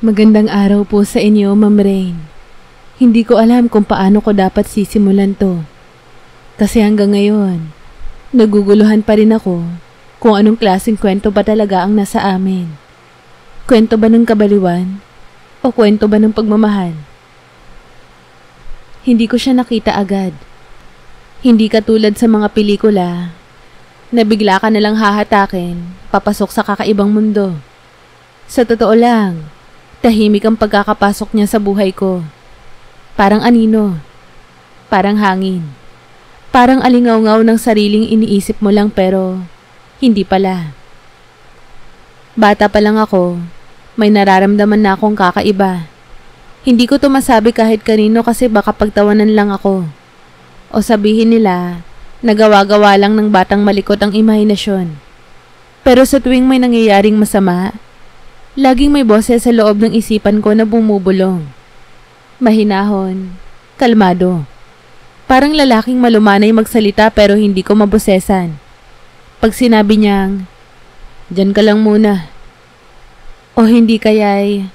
Magandang araw po sa inyo, Ma'am Rain. Hindi ko alam kung paano ko dapat sisimulan to. Kasi hanggang ngayon, naguguluhan pa rin ako kung anong klaseng kwento ba talaga ang nasa amin. Kwento ba ng kabaliwan o kwento ba ng pagmamahal? Hindi ko siya nakita agad. Hindi katulad sa mga pelikula na bigla ka nalang hahatakin papasok sa kakaibang mundo. Sa totoo lang, tahimik ang pagkakapasok niya sa buhay ko. Parang anino, parang hangin, parang alingaw-ngaw ng sariling iniisip mo lang pero hindi pala. Bata pa lang ako, may nararamdaman na akong kakaiba. Hindi ko to masabi kahit kanino kasi baka pagtawanan lang ako. O sabihin nila, nagawa-gawa lang ng batang malikot ang imahinasyon. Pero sa tuwing may nangyayaring masama, laging may boses sa loob ng isipan ko na bumubulong. Mahinahon, kalmado. Parang lalaking malumanay magsalita pero hindi ko mabosesan. Pag sinabi niyang, "Diyan ka lang muna." O hindi kaya'y,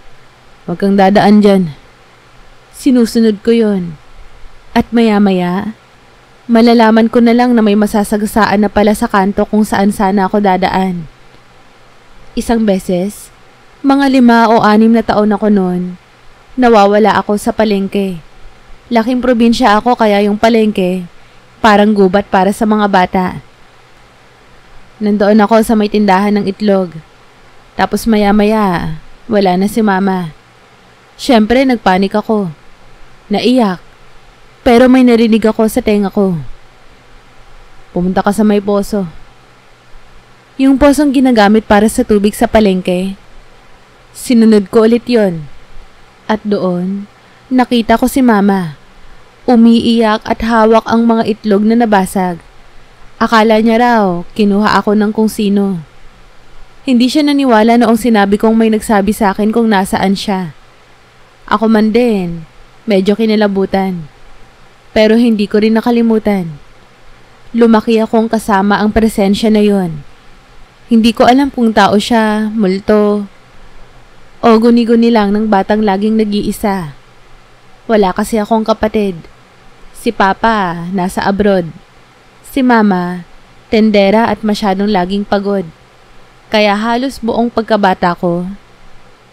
"Huwag kang dadaan dyan." Sinusunod ko yon. At maya-maya, malalaman ko na lang na may masasagasaan na pala sa kanto kung saan sana ako dadaan. Isang beses, mga 5 o 6 na taon ako noon, nawawala ako sa palengke. Laking probinsya ako kaya yung palengke, parang gubat para sa mga bata. Nandoon ako sa may tindahan ng itlog. Tapos maya-maya, wala na si mama. Siyempre nagpanik ako. Naiyak. Pero may narinig ako sa tenga ko. "Pumunta ka sa may poso." Yung posong ginagamit para sa tubig sa palengke. Sinunod ko ulit yon. At doon, nakita ko si mama. Umiiyak at hawak ang mga itlog na nabasag. Akala niya raw, kinuha ako ng kung sino. Hindi siya naniwala noong sinabi kong may nagsabi sa akin kung nasaan siya. Ako man din, medyo kinilabutan. Pero hindi ko rin nakalimutan. Lumaki akong kasama ang presensya na yon. Hindi ko alam kung tao siya, multo, o guni-guni lang ng batang laging nag-iisa. Wala kasi akong kapatid. Si Papa, nasa abroad. Si Mama, tendera at masyadong laging pagod. Kaya halos buong pagkabata ko,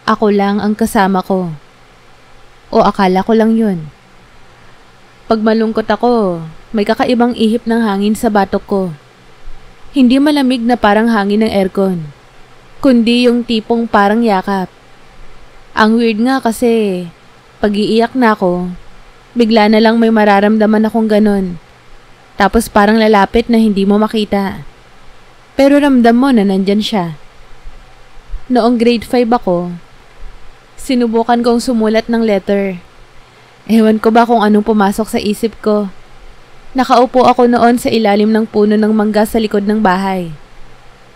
ako lang ang kasama ko. O akala ko lang yun. Pag malungkot ako, may kakaibang ihip ng hangin sa batok ko. Hindi malamig na parang hangin ng aircon, kundi yung tipong parang yakap. Ang weird nga kasi, pag iiyak na ako, bigla na lang may mararamdaman akong ganon. Tapos parang lalapit na hindi mo makita. Pero ramdam mo na nandyan siya. Noong grade 5 ako, sinubukan kong sumulat ng letter. Ewan ko ba kung anong pumasok sa isip ko. Nakaupo ako noon sa ilalim ng puno ng mangga sa likod ng bahay.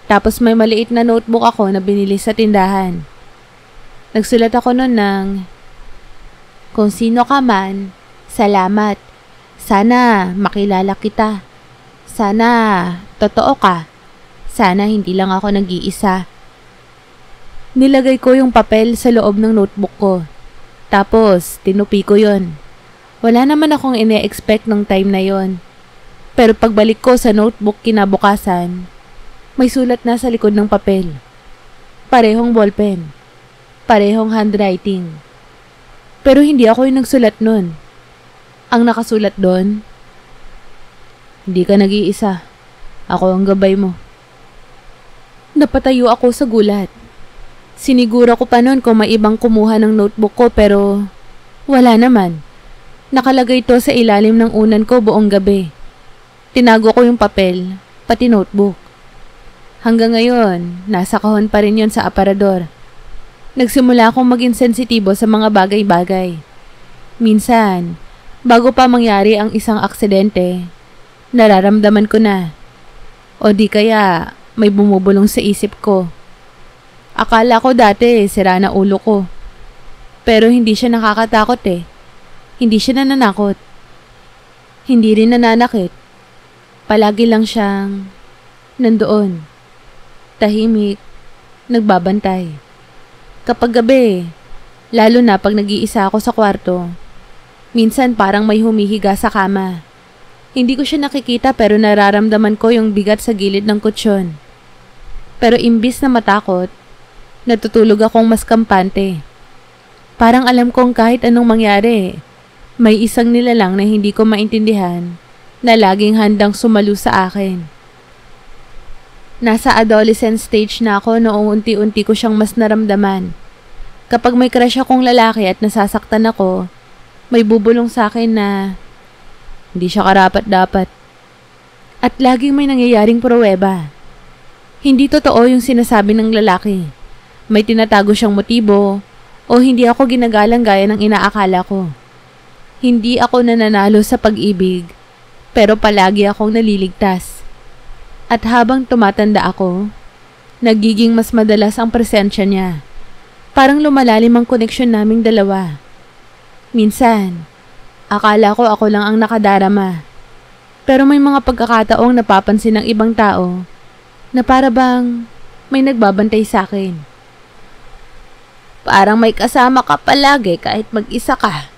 Tapos may maliit na notebook ako na binili sa tindahan. Nagsulat ako noon ng, "Kung sino ka man, salamat. Sana makilala kita. Sana totoo ka. Sana hindi lang ako nag-iisa." Nilagay ko yung papel sa loob ng notebook ko. Tapos, tinupi ko yon. Wala naman akong ine-expect ng time na yon. Pero pagbalik ko sa notebook kinabukasan, may sulat na sa likod ng papel. Parehong ballpen. Parehong handwriting. Pero hindi ako yung nagsulat nun. Ang nakasulat doon, "Hindi ka nag-iisa. Ako ang gabay mo." Napatayo ako sa gulat. Siniguro ko pa noon kung may ibang kumuha ng notebook ko pero wala naman. Nakalagay to sa ilalim ng unan ko buong gabi. Tinago ko yung papel, pati notebook. Hanggang ngayon, nasa kahon pa rin yon sa aparador. Nagsimula akong maging sensitibo sa mga bagay-bagay. Minsan, bago pa mangyari ang isang aksidente, nararamdaman ko na. O di kaya, may bumubulong sa isip ko. Akala ko dati sira na ulo ko. Pero hindi siya nakakatakot eh. Hindi siya nananakot. Hindi rin nananakit. Palagi lang siyang nandoon. Tahimik, nagbabantay. Kapag gabi, Lalo na pag nag-iisa ako sa kwarto. Minsan parang may humihiga sa kama. Hindi ko siya nakikita pero nararamdaman ko yung bigat sa gilid ng kutsyon. Pero imbis na matakot, natutulog akong mas kampante. Parang alam kong kahit anong mangyari, may isang nilalang na hindi ko maintindihan na laging handang sumalo sa akin. Nasa adolescent stage na ako noong unti-unti ko siyang mas naramdaman. Kapag may crush akong lalaki at nasasaktan ako, may bubulong sa akin na hindi siya karapat-dapat. At laging may nangyayaring pruweba. Hindi totoo yung sinasabi ng lalaki. May tinatago siyang motibo o hindi ako ginagalang gaya ng inaakala ko. Hindi ako nananalo sa pag-ibig, pero palagi akong naliligtas. At habang tumatanda ako, nagiging mas madalas ang presensya niya. Parang lumalalim ang koneksyon naming dalawa. Minsan, akala ko ako lang ang nakadarama. Pero may mga pagkakataong napapansin ng ibang tao na para bang may nagbabantay sa akin. Parang may kasama ka palagi kahit mag-isa ka.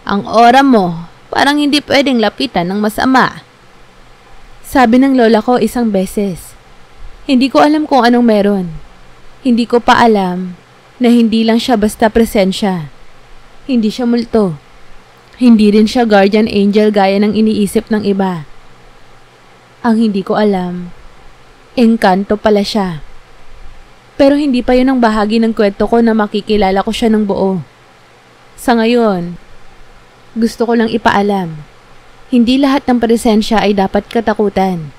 Ang aura mo, parang hindi pwedeng lapitan ng masama. Sabi ng lola ko isang beses. Hindi ko alam kung anong meron. Hindi ko pa alam na hindi lang siya basta presensya. Hindi siya multo. Hindi rin siya guardian angel gaya ng iniisip ng iba. Ang hindi ko alam, engkanto pala siya. Pero hindi pa yun ang bahagi ng kwento ko na makikilala ko siya ng buo. Sa ngayon, gusto ko lang ipaalam. Hindi lahat ng presensya ay dapat katakutan.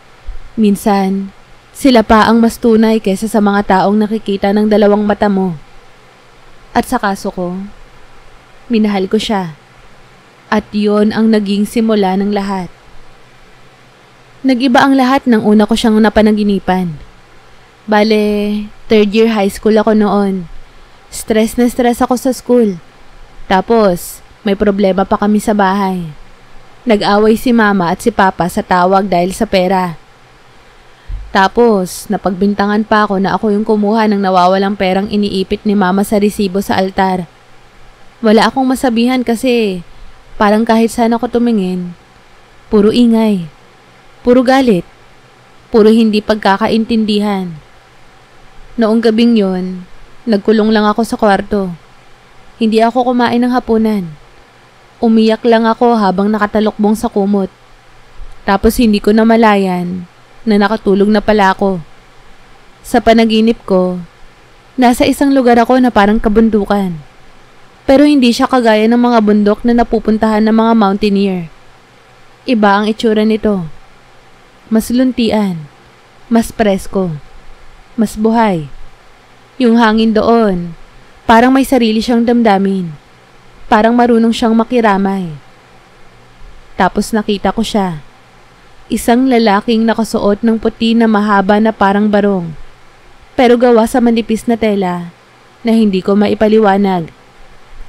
Minsan, sila pa ang mas tunay kaysa sa mga taong nakikita ng dalawang mata mo. At sa kaso ko, minahal ko siya. At yon ang naging simula ng lahat. Nag-iba ang lahat nang una ko siyang napanaginipan. Bale, 3rd year high school ako noon. Stress na stress ako sa school. Tapos, may problema pa kami sa bahay. Nag-away si mama at si papa sa tawag dahil sa pera. Tapos, napagbintangan pa ako na ako yung kumuha ng nawawalang perang iniipit ni mama sa resibo sa altar. Wala akong masabihan kasi parang kahit saan ako tumingin, puro ingay, puro galit, puro hindi pagkakaintindihan. Noong gabing yon, nagkulong lang ako sa kwarto. Hindi ako kumain ng hapunan. Umiyak lang ako habang nakatalokbong sa kumot. Tapos hindi ko namalayan na nakatulog na pala ako. Sa panaginip ko, nasa isang lugar ako na parang kabundukan. Pero hindi siya kagaya ng mga bundok na napupuntahan ng mga mountaineer. Iba ang itsura nito. Mas luntian, mas presko, mas buhay. Yung hangin doon, parang may sarili siyang damdamin. Parang marunong siyang makiramay. Tapos nakita ko siya. Isang lalaking nakasuot ng puti na mahaba na parang barong. Pero gawa sa manipis na tela na hindi ko maipaliwanag.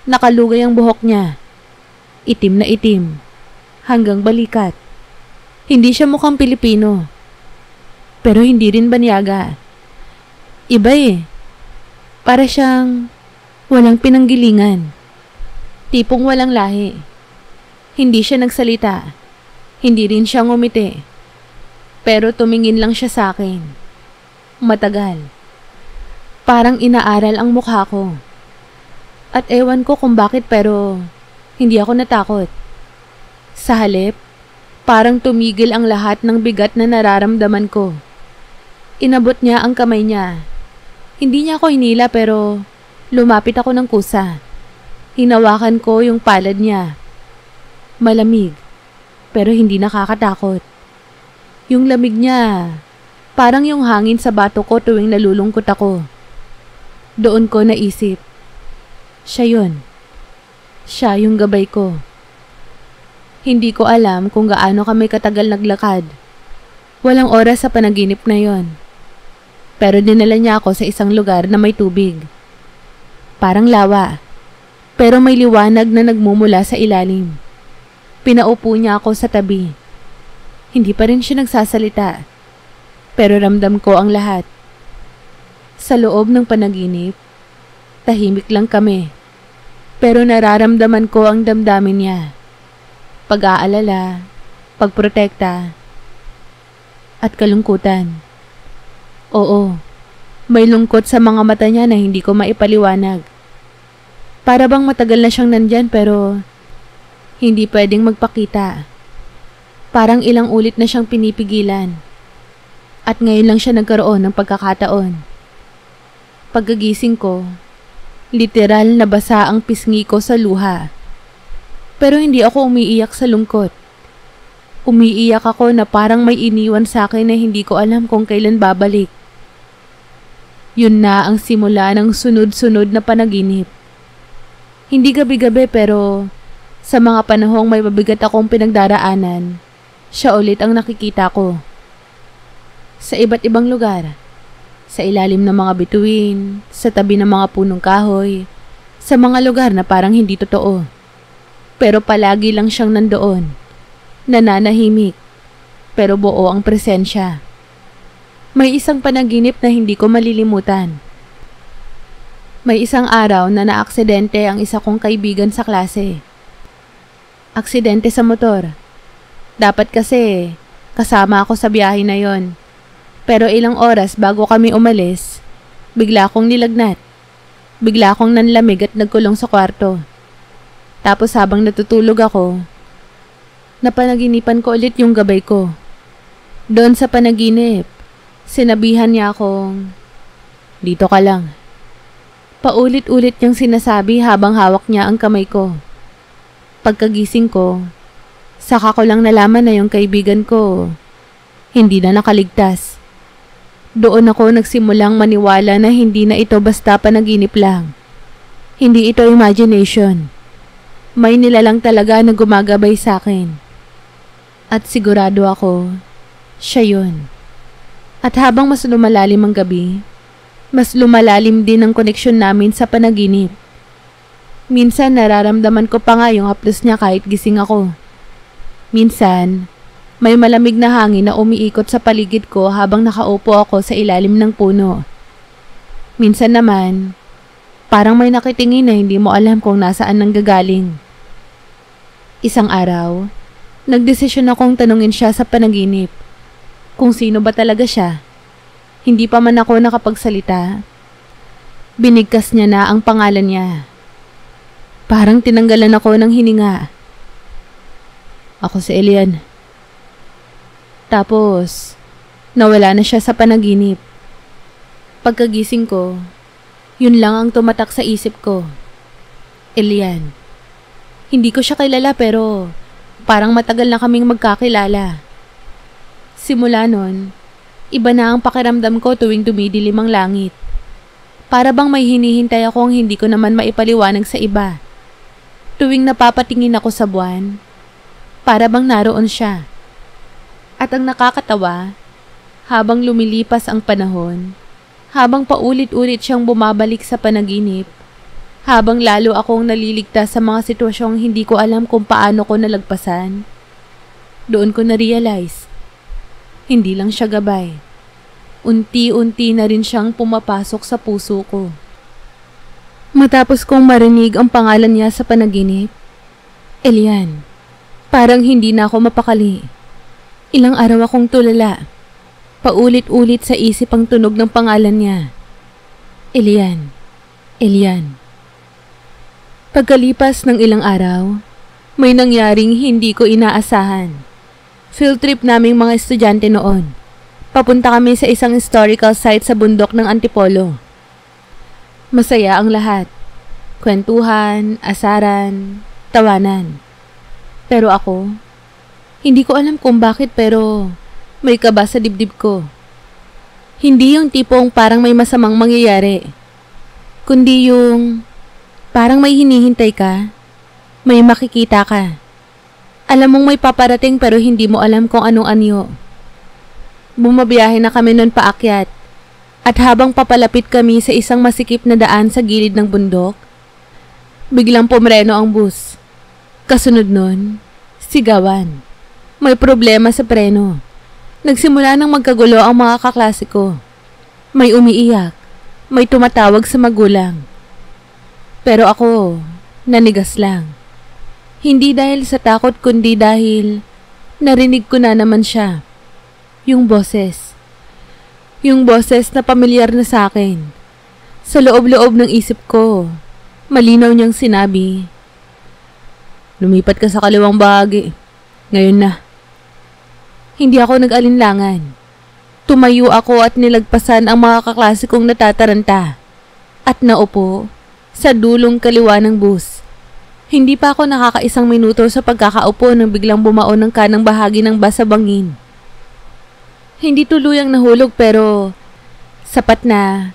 Nakalugay ang buhok niya. Itim na itim. Hanggang balikat. Hindi siya mukhang Pilipino. Pero hindi rin banyaga. Iba eh. Para siyang walang pinanggilingan. Tipong walang lahi. Hindi siya nagsalita. Hindi rin siya ngumiti. Pero tumingin lang siya sa akin. Matagal. Parang inaaral ang mukha ko. At ewan ko kung bakit pero hindi ako natakot. Sa halip, parang tumigil ang lahat ng bigat na nararamdaman ko. Inabot niya ang kamay niya. Hindi niya ako hinila pero lumapit ako ng kusa. Hinawakan ko yung palad niya. Malamig, pero hindi nakakatakot. Yung lamig niya, parang yung hangin sa bato ko tuwing nalulungkot ako. Doon ko naisip, siya yun. Siya yung gabay ko. Hindi ko alam kung gaano kami katagal naglakad. Walang oras sa panaginip na yon. Pero dinala niya ako sa isang lugar na may tubig. Parang lawa. Pero may liwanag na nagmumula sa ilalim. Pinaupo niya ako sa tabi. Hindi pa rin siya nagsasalita. Pero ramdam ko ang lahat. Sa loob ng panaginip, tahimik lang kami. Pero nararamdaman ko ang damdamin niya. Pag-aalala, pagprotekta, at kalungkutan. Oo, may lungkot sa mga mata niya na hindi ko maipaliwanag. Para bang matagal na siyang nandyan pero hindi pwedeng magpakita. Parang ilang ulit na siyang pinipigilan. At ngayon lang siya nagkaroon ng pagkakataon. Pagkagising ko, literal na basa ang pisngi ko sa luha. Pero hindi ako umiiyak sa lungkot. Umiiyak ako na parang may iniwan sa akin na hindi ko alam kung kailan babalik. Yun na ang simula ng sunod-sunod na panaginip. Hindi gabi-gabi pero sa mga panahong may mabigat akong pinagdaraanan, siya ulit ang nakikita ko. Sa iba't ibang lugar, sa ilalim ng mga bituin, sa tabi ng mga punong kahoy, sa mga lugar na parang hindi totoo. Pero palagi lang siyang nandoon, nananahimik, pero buo ang presensya. May isang panaginip na hindi ko malilimutan. May isang araw na naaksidente ang isa kong kaibigan sa klase. Aksidente sa motor. Dapat kasi kasama ako sa biyahe na yon. Pero ilang oras bago kami umalis, bigla akong nilagnat. Bigla akong nanlamig at nagkulong sa kwarto. Tapos habang natutulog ako, napanaginipan ko ulit yung gabay ko. Doon sa panaginip, sinabihan niya akong, "Dito ka lang." Paulit-ulit niyang sinasabi habang hawak niya ang kamay ko. Pagkagising ko, saka ko lang nalaman na yung kaibigan ko hindi na nakaligtas. Doon ako nagsimulang maniwala na hindi na ito basta panaginip lang. Hindi ito imagination. May nilalang talaga na gumagabay sa akin. At sigurado ako, siya yun. At habang mas lumalalim ang gabi, mas lumalalim din ang koneksyon namin sa panaginip. Minsan nararamdaman ko pa nga yung haplos niya kahit gising ako. Minsan, may malamig na hangin na umiikot sa paligid ko habang nakaupo ako sa ilalim ng puno. Minsan naman, parang may nakitingin na hindi mo alam kung nasaan nanggagaling. Isang araw, nagdesisyon akong tanungin siya sa panaginip kung sino ba talaga siya. Hindi pa man ako nakapagsalita. Binigkas niya na ang pangalan niya. Parang tinanggalan ako ng hininga. Ako si Elian. Tapos, nawala na siya sa panaginip. Pagkagising ko, yun lang ang tumatak sa isip ko. Elian. Hindi ko siya kilala pero parang matagal na kaming magkakilala. Simula nun, iba na ang pakiramdam ko tuwing dumidilim ang langit. Para bang may hinihintay akong hindi ko naman maipaliwanag sa iba. Tuwing napapatingin ako sa buwan, para bang naroon siya. At ang nakakatawa, habang lumilipas ang panahon, habang paulit-ulit siyang bumabalik sa panaginip, habang lalo akong naliligtas sa mga sitwasyong hindi ko alam kung paano ko nalagpasan, doon ko na-realize, hindi lang siya gabay. Unti-unti na rin siyang pumapasok sa puso ko. Matapos kong marinig ang pangalan niya sa panaginip, Elian, parang hindi na ako mapakali. Ilang araw akong tulala. Paulit-ulit sa isip ang tunog ng pangalan niya. Elian, Elian. Pagkalipas ng ilang araw, may nangyaring hindi ko inaasahan. Field trip naming mga estudyante noon. Papunta kami sa isang historical site sa bundok ng Antipolo. Masaya ang lahat. Kwentuhan, asaran, tawanan. Pero ako, hindi ko alam kung bakit pero may kaba sa dibdib ko. Hindi yung tipong parang may masamang mangyayari, kundi yung parang may hinihintay ka, may makikita ka. Alam mong may paparating pero hindi mo alam kung anong anyo. Bumabiyahe na kami nun paakyat at habang papalapit kami sa isang masikip na daan sa gilid ng bundok, biglang pumreno ang bus. Kasunod nun, sigawan. May problema sa preno. Nagsimula nang magkagulo ang mga kaklase ko. May umiiyak, may tumatawag sa magulang. Pero ako, Nanigas lang. Hindi dahil sa takot kundi dahil narinig ko na naman siya. Yung boses. Yung boses na pamilyar na sa akin. Sa loob-loob ng isip ko, malinaw niyang sinabi, "Lumipat ka sa kaliwang bahagi. Ngayon na." Hindi ako nag-alinlangan. Tumayo ako at nilagpasan ang mga kaklase kong natataranta at naupo sa dulong kaliwa ng bus. Hindi pa ako nakakaisang minuto sa pagkakaupo nang biglang bumaon ng kanang bahagi ng bus sa bangin. Hindi tuluyang nahulog pero sapat na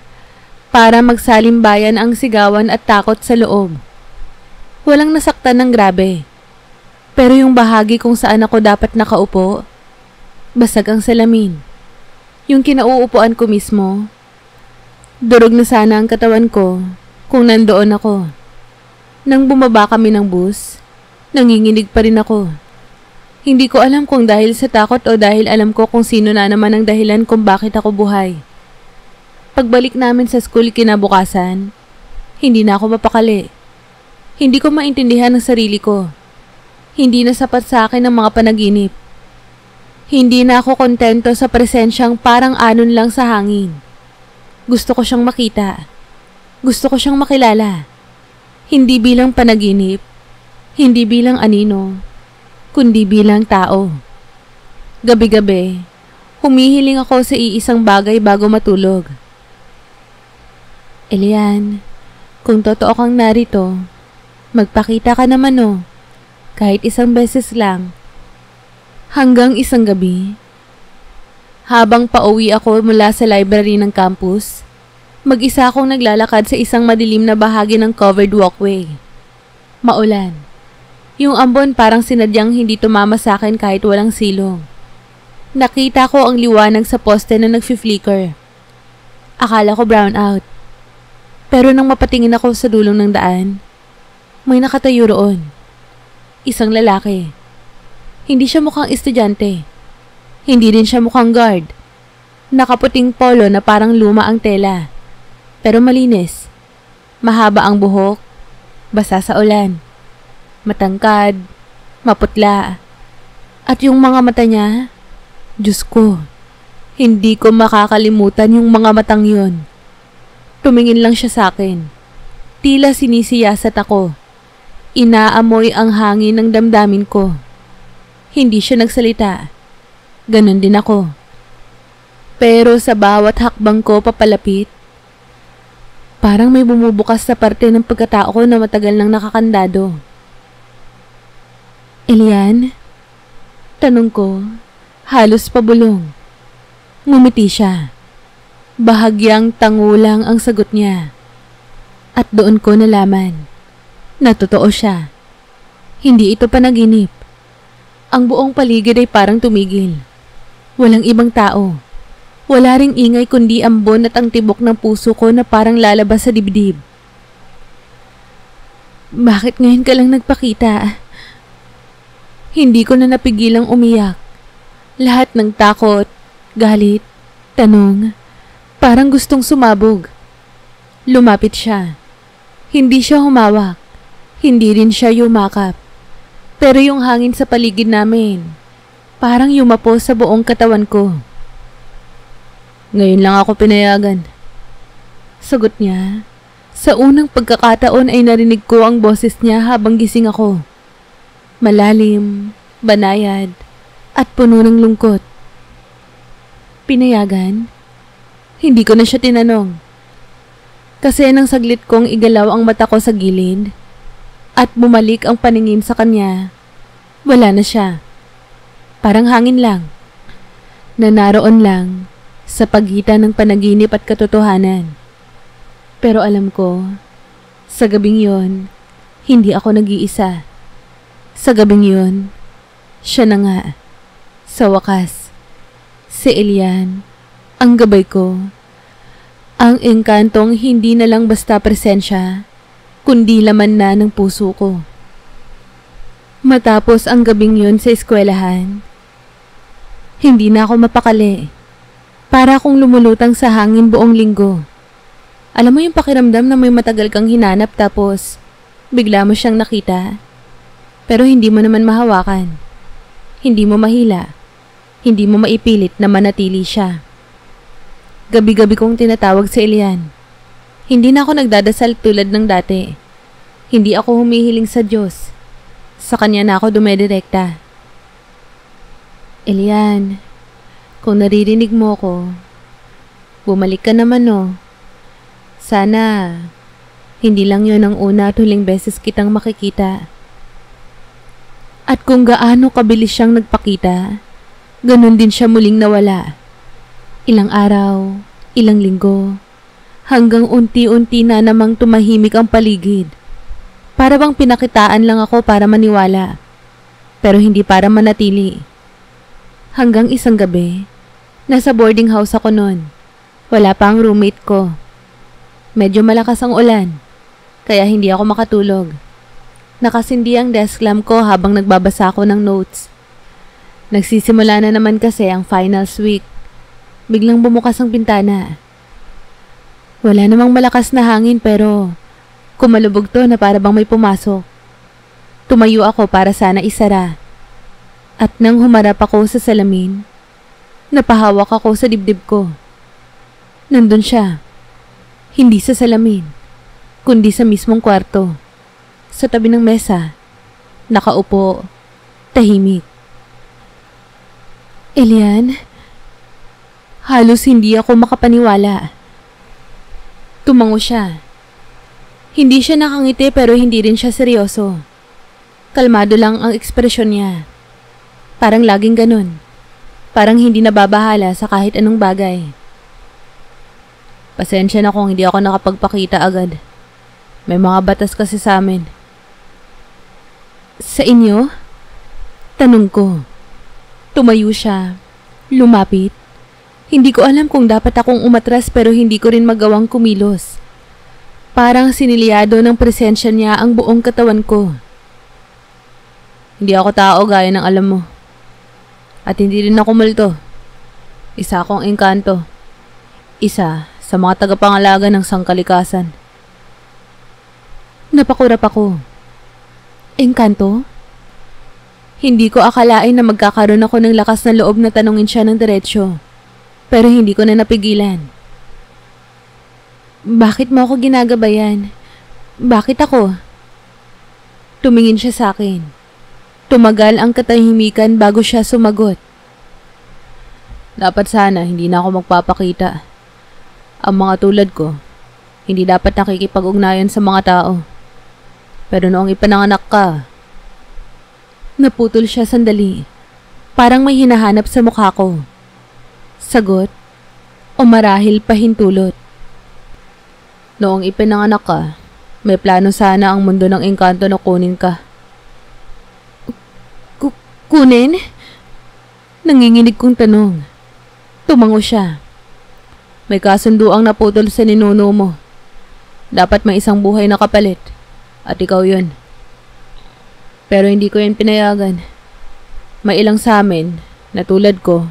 para magsalimbayan ang sigawan at takot sa loob. Walang nasaktan ng grabe. Pero yung bahagi kung saan ako dapat nakaupo, basag ang salamin. Yung kinauupuan ko mismo, durog na sana ang katawan ko kung nandoon ako. Nang bumaba kami ng bus, nanginginig pa rin ako. Hindi ko alam kung dahil sa takot o dahil alam ko kung sino na naman ang dahilan kung bakit ako buhay. Pagbalik namin sa school kinabukasan, hindi na ako mapakali. Hindi ko maintindihan ang sarili ko. Hindi na sapat sa akin ang mga panaginip. Hindi na ako kontento sa presensyang parang anon lang sa hangin. Gusto ko siyang makita. Gusto ko siyang makilala. Hindi bilang panaginip, hindi bilang anino, kundi bilang tao. Gabi-gabi, humihiling ako sa iisang bagay bago matulog. Elian, kung totoo kang narito, magpakita ka naman kahit isang beses lang. Hanggang isang gabi, habang pauwi ako mula sa library ng campus, mag-isa akong naglalakad sa isang madilim na bahagi ng covered walkway. Maulan. Yung ambon parang sinadyang hindi tumama sa akin kahit walang silong. Nakita ko ang liwanag sa poste na nagfi-flicker. Akala ko brown out. Pero nang mapatingin ako sa dulong ng daan, may nakatayo roon. Isang lalaki. Hindi siya mukhang estudyante. Hindi rin siya mukhang guard. Nakaputing polo na parang luma ang tela. Pero malinis. Mahaba ang buhok. Basa sa ulan. Matangkad. Maputla. At yung mga mata niya, Diyos ko, hindi ko makakalimutan yung mga matang yun. Tumingin lang siya sa akin. Tila sinisiyasat ako. Inaamoy ang hangin ng damdamin ko. Hindi siya nagsalita. Ganon din ako. Pero sa bawat hakbang ko papalapit, parang may bumubukas sa parte ng pagkatao ko na matagal nang nakakandado. Elian? Tanong ko, halos pabulong. Ngumiti siya. Bahagyang tangulang ang sagot niya. At doon ko nalaman na totoo siya. Hindi ito panaginip. Ang buong paligid ay parang tumigil. Walang ibang tao. Wala ring ingay kundi ambon at ang tibok ng puso ko na parang lalabas sa dibdib. Bakit ngayon ka lang nagpakita? Hindi ko na napigilang umiyak. Lahat ng takot, galit, tanong, parang gustong sumabog. Lumapit siya. Hindi siya humawak. Hindi rin siya yumakap. Pero yung hangin sa paligid namin, parang yumapo sa buong katawan ko. Ngayon lang ako pinayagan. Sagot niya. Sa unang pagkakataon ay narinig ko ang boses niya habang gising ako. Malalim, banayad, at puno ng lungkot. Pinayagan? Hindi ko na siya tinanong. Kasi nang saglit kong igalaw ang mata ko sa gilid at bumalik ang paningin sa kanya, wala na siya. Parang hangin lang. Na naroon lang sa pagitan ng panaginip at katotohanan. Pero alam ko, sa gabing yon, hindi ako nag-iisa. Sa gabing yon, siya na nga. Sa wakas, si Elian, ang gabay ko. Ang engkantong hindi na lang basta presensya, kundi laman na ng puso ko. Matapos ang gabing yon sa eskwelahan, hindi na ako mapakali. Para akong lumulutang sa hangin buong linggo. Alam mo yung pakiramdam na may matagal kang hinanap tapos Bigla mo siyang nakita, pero hindi mo naman mahawakan. Hindi mo mahila. Hindi mo maipilit na manatili siya. Gabi-gabi kong tinatawag si Elian. Hindi na ako nagdadasal tulad ng dati. Hindi ako humihiling sa Diyos. Sa kanya na ako dumedirekta. Elian, kung naririnig mo ko, bumalik ka naman no. Sana, hindi lang yon ang una at huling beses kitang makikita. At kung gaano kabilis siyang nagpakita, ganun din siya muling nawala. Ilang araw, ilang linggo, hanggang unti-unti na namang tumahimik ang paligid. Para bang pinakitaan lang ako para maniwala, pero hindi para manatili. Hanggang isang gabi, nasa boarding house ako noon. Wala pa ang roommate ko. Medyo malakas ang ulan, kaya hindi ako makatulog. Nakasindi ang desk lamp ko habang nagbabasa ako ng notes. Nagsisimula na naman kasi ang finals week. Biglang bumukas ang bintana. Wala namang malakas na hangin pero kumalubog to na para bang may pumasok. Tumayo ako para sana isara. At nang humarap ako sa salamin, napahawak ako sa dibdib ko. Nandun siya. Hindi sa salamin, kundi sa mismong kwarto. Sa tabi ng mesa, nakaupo, tahimik. Elian, halos hindi ako makapaniwala. Tumango siya. Hindi siya nakangiti pero hindi rin siya seryoso. Kalmado lang ang ekspresyon niya. Parang laging ganun. Parang hindi nababahala sa kahit anong bagay. Pasensya na kung hindi ako nakapagpakita agad. May mga batas kasi sa amin. Sa inyo? Tanong ko. Tumayo siya. Lumapit. Hindi ko alam kung dapat akong umatras pero hindi ko rin magawang kumilos. Parang siniliyado ng presensya niya ang buong katawan ko. Hindi ako tao gaya ng alam mo. At hindi rin ako multo. Isa akong engkanto. Isa sa mga tagapangalaga ng sangkalikasan. Napakurap ako. Engkanto? Hindi ko akalain na magkakaroon ako ng lakas na loob na tanungin siya ng diretsyo. Pero hindi ko na napigilan. Bakit mo ako ginagabayan? Bakit ako? Tumingin siya sa akin. Tumagal ang katahimikan bago siya sumagot. Dapat sana hindi na ako magpapakita. Ang mga tulad ko, hindi dapat nakikipag-ugnayan sa mga tao. Pero noong ipananganak ka, naputol siya sandali. Parang may hinahanap sa mukha ko. Sagot o marahil pahintulot. Noong ipinanganak ka, may plano sana ang mundo ng engkanto na kunin ka. Kunin? Nanginginig kong tanong. Tumango siya. May kasunduang naputol sa ninuno mo. Dapat may isang buhay na kapalit. At ikaw yun. Pero hindi ko yun pinayagan. May ilang sa amin, na tulad ko,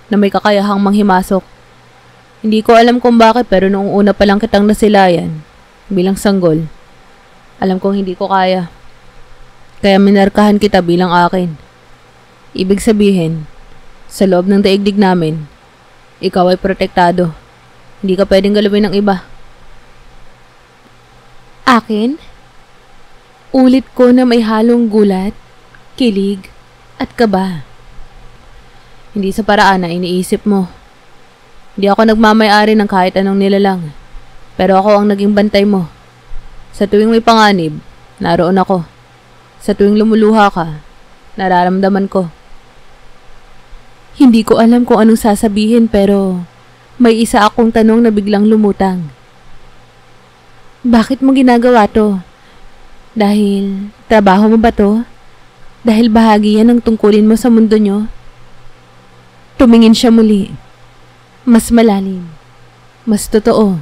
na may kakayahang manghimasok. Hindi ko alam kung bakit pero noong una pa lang kitang nasilayan, bilang sanggol, alam kong hindi ko kaya. Kaya minarkahan kita bilang akin. Ibig sabihin, sa loob ng daigdig namin, ikaw ay protektado. Hindi ka pwedeng galawin ng iba. Akin? Ulit ko na may halong gulat, kilig, at kaba. Hindi sa paraan na iniisip mo. Hindi ako nagmamay-ari ng kahit anong nilalang. Pero ako ang naging bantay mo. Sa tuwing may panganib, naroon ako. Sa tuwing lumuluha ka, nararamdaman ko. Hindi ko alam kung anong sasabihin pero may isa akong tanong na biglang lumutang. Bakit mo ginagawa to? Dahil trabaho mo ba to? Dahil bahagi yan ng tungkulin mo sa mundo nyo? Tumingin siya muli. Mas malalim. Mas totoo.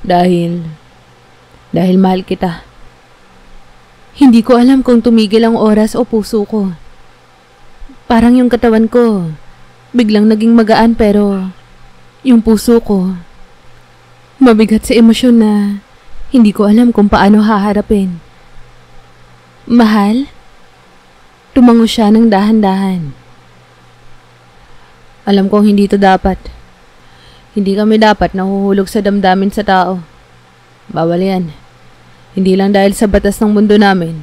Dahil mahal kita. Hindi ko alam kung tumigil ang oras o puso ko. Parang yung katawan ko, biglang naging magaan pero yung puso ko, mabigat sa emosyon na Hindi ko alam kung paano haharapin. Mahal? Tumango siya ng dahan-dahan. Alam kong hindi to dapat. Hindi kami dapat nahuhulog sa damdamin sa tao. Bawal yan. Hindi lang dahil sa batas ng mundo namin,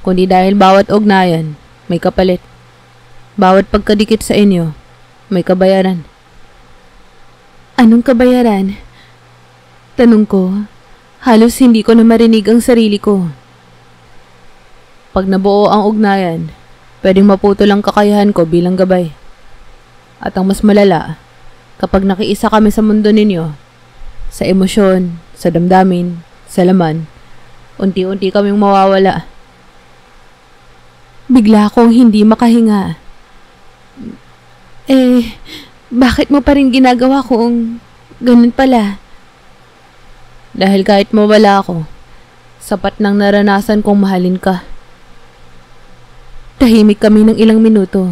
kundi dahil bawat ugnayan may kapalit. Bawat pagkadikit sa inyo, may kabayaran. Anong kabayaran? Tanong ko, halos hindi ko na marinig ang sarili ko. Pag nabuo ang ugnayan, pwedeng maputol ang kakayahan ko bilang gabay. At ang mas malala, kapag nakiisa kami sa mundo ninyo, sa emosyon, sa damdamin, sa laman, unti-unti kaming mawawala. Bigla akong hindi makahinga. Bakit mo pa rin ginagawa kung ganun pala? Dahil kahit mawala ako, sapat nang naranasan kong mahalin ka. Tahimik kami ng ilang minuto.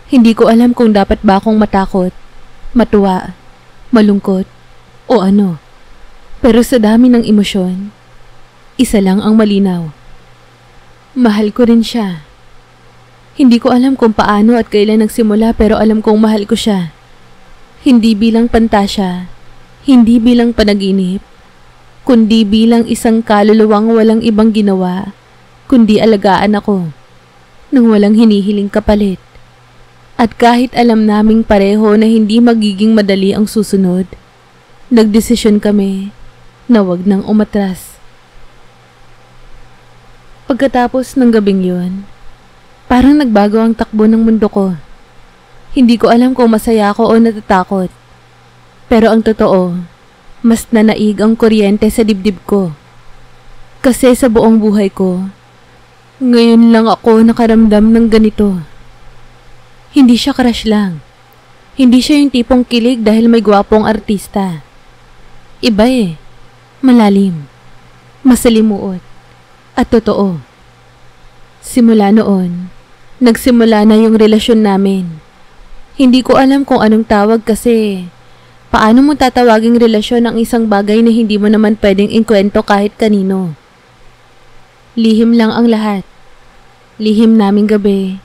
Hindi ko alam kung dapat ba akong matakot, matuwa, malungkot, o ano. Pero sa dami ng emosyon, isa lang ang malinaw. Mahal ko rin siya. Hindi ko alam kung paano at kailan nagsimula pero alam kong mahal ko siya. Hindi bilang pantasya, hindi bilang panaginip, kundi bilang isang kaluluwang walang ibang ginawa, kundi alagaan ako, nang walang hinihiling kapalit. At kahit alam naming pareho na hindi magiging madali ang susunod, nagdesisyon kami na wag nang umatras. Pagkatapos ng gabing yun, parang nagbago ang takbo ng mundo ko. Hindi ko alam kung masaya ako o natatakot. Pero ang totoo, mas nanaig ang kuryente sa dibdib ko. Kasi sa buong buhay ko, ngayon lang ako nakaramdam ng ganito. Hindi siya crush lang. Hindi siya yung tipong kilig dahil may gwapong artista. Iba malalim, masalimuot, at totoo. Simula noon, nagsimula na yung relasyon namin. Hindi ko alam kung anong tawag kasi paano mo tatawaging relasyon ang isang bagay na hindi mo naman pwedeng ikwento kahit kanino. Lihim lang ang lahat. Lihim naming gabi,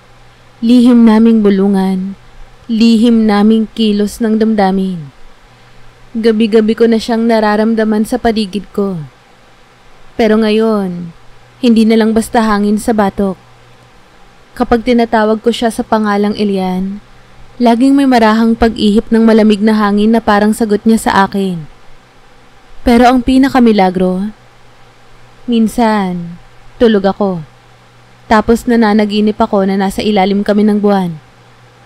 lihim naming bulungan, lihim naming kilos ng damdamin. Gabi-gabi ko na siyang nararamdaman sa paligid ko. Pero ngayon, hindi na lang basta hangin sa batok. Kapag tinatawag ko siya sa pangalang Elian, laging may marahang pag-ihip ng malamig na hangin na parang sagot niya sa akin. Pero ang pinakamilagro, minsan, tulog ako. Tapos nananaginip ako na nasa ilalim kami ng buwan,